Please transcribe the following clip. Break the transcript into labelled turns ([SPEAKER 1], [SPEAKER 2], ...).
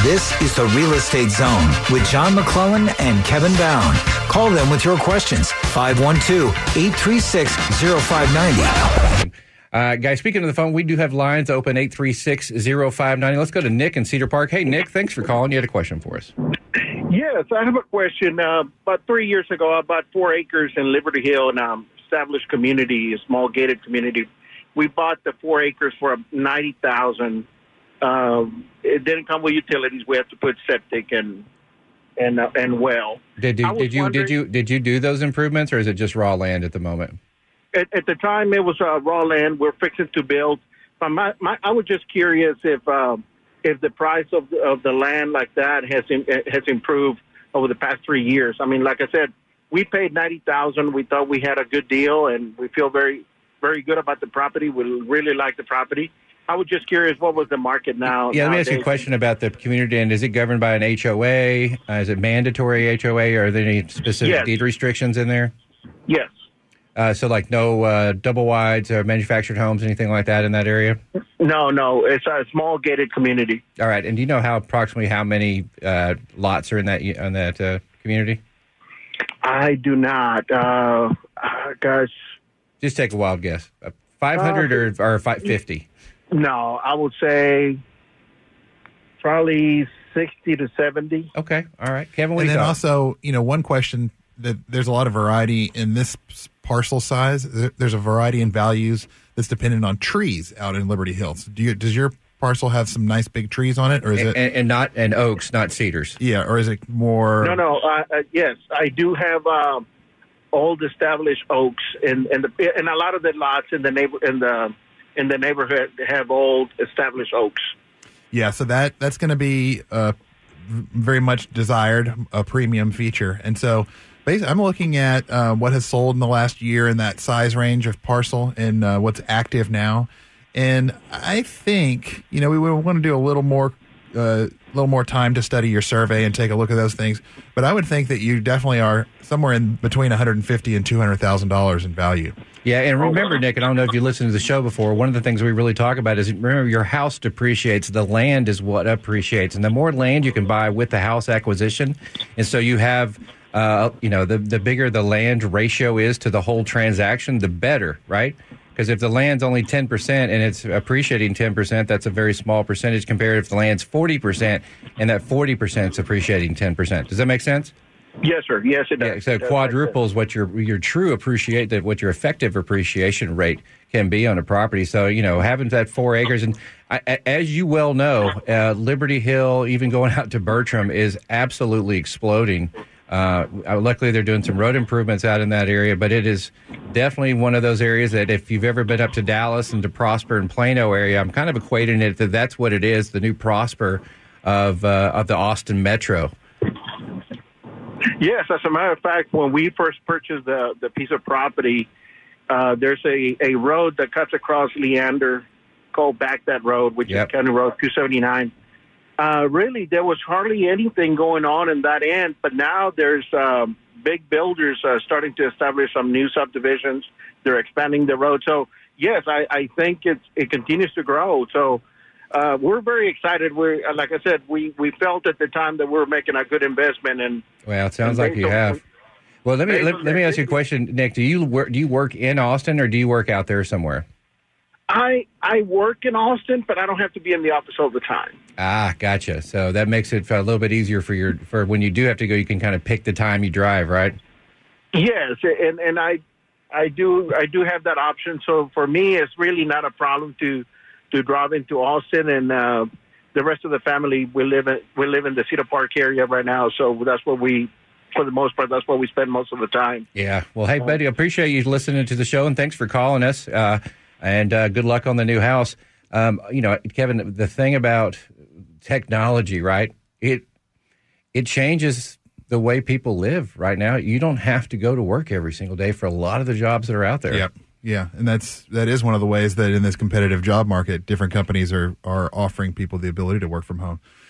[SPEAKER 1] This is the Real Estate Zone with John McClellan and Kevin Bown. Call them with your questions. 512-836-0590.
[SPEAKER 2] Guys, speaking of the phone, we do have lines open, 836-0590. Let's go to Nick in Cedar Park. Hey, Nick, thanks for calling. You had a question for us.
[SPEAKER 3] Yes, I have a question. About 3 years ago, I bought 4 acres in Liberty Hill, an established community, a small gated community. We bought the 4 acres for $90,000. It didn't come with utilities. We have to put septic and well.
[SPEAKER 2] Did you do those improvements, or is it just raw land at the moment?
[SPEAKER 3] At the time, it was raw land. We're fixing to build. I was just curious if the price of the land like that has improved over the past 3 years. I mean, like I said, we paid $90,000. We thought we had a good deal, and we feel very, very good about the property. We really like the property. I was just curious, what was the market now?
[SPEAKER 2] Yeah, let me ask you a question about the community. And is it governed by an HOA? Is it mandatory HOA? Or are there any specific deed restrictions in there?
[SPEAKER 3] Yes.
[SPEAKER 2] So like no double wides or manufactured homes, anything like that in that area?
[SPEAKER 3] No. It's a small gated community.
[SPEAKER 2] All right. And do you know approximately how many lots are in that community?
[SPEAKER 3] I do not. Gosh.
[SPEAKER 2] Just take a wild guess. 500 or 550?
[SPEAKER 3] No, I would say probably 60 to 70.
[SPEAKER 2] Okay. All right. Kevin, what
[SPEAKER 4] and
[SPEAKER 2] do you
[SPEAKER 4] then
[SPEAKER 2] thought?
[SPEAKER 4] Also, one question that there's a lot of variety in this parcel size. There's a variety in values that's dependent on trees out in Liberty Hills. Does your parcel have some nice big trees on it, or is it
[SPEAKER 2] and oaks, not cedars?
[SPEAKER 4] Yeah, or is it more?
[SPEAKER 3] No. Yes, I do have old established oaks, and a lot of the lots in the neighborhood have old established oaks.
[SPEAKER 4] Yeah, so that's going to be very much desired, a premium feature. And so basically, I'm looking at what has sold in the last year in that size range of parcel and what's active now. And I think, we would want to do a little more time to study your survey and take a look at those things. But I would think that you definitely are somewhere in between $150,000 and $200,000 in value.
[SPEAKER 2] Yeah, and remember, Nick, and I don't know if you listened to the show before, one of the things we really talk about is, remember, your house depreciates. The land is what appreciates. And the more land you can buy with the house acquisition, and so you have, the bigger the land ratio is to the whole transaction, the better, right? Because if the land's only 10% and it's appreciating 10%, that's a very small percentage compared if the land's 40% and that 40% is appreciating 10%. Does that make sense?
[SPEAKER 3] Yes, sir. Yes, it does.
[SPEAKER 2] Yeah, so it quadruples what your true what your effective appreciation rate can be on a property. So, having that 4 acres, and as you well know, Liberty Hill, even going out to Bertram, is absolutely exploding. Luckily, they're doing some road improvements out in that area, but it is definitely one of those areas that if you've ever been up to Dallas and to Prosper and Plano area, I'm kind of equating it that that's what it is, the new Prosper of the Austin Metro.
[SPEAKER 3] Yes, as a matter of fact, when we first purchased the piece of property, there's a road that cuts across Leander called Back That Road, which is County Road 279. Really, there was hardly anything going on in that end, but now there's big builders starting to establish some new subdivisions. They're expanding the road. So, yes, I think it continues to grow. So we're very excited. Like I said, we felt at the time that we were making a good investment. And
[SPEAKER 2] well, it sounds like you have. Well, let me ask you a question, Nick. Do you work in Austin, or do you work out there somewhere?
[SPEAKER 3] I work in Austin, but I don't have to be in the office all the time.
[SPEAKER 2] Ah, gotcha. So that makes it a little bit easier for when you do have to go. You can kind of pick the time you drive, right?
[SPEAKER 3] Yes, and I do have that option. So for me, it's really not a problem to drive into Austin, and the rest of the family we live in the Cedar Park area right now. So that's what for the most part, that's where we spend most of the time.
[SPEAKER 2] Yeah. Well, hey, buddy, I appreciate you listening to the show, and thanks for calling us. And good luck on the new house. Kevin, the thing about technology, right? It changes the way people live right now. You don't have to go to work every single day for a lot of the jobs that are out there.
[SPEAKER 4] Yep. Yeah, and that is one of the ways that in this competitive job market, different companies are offering people the ability to work from home.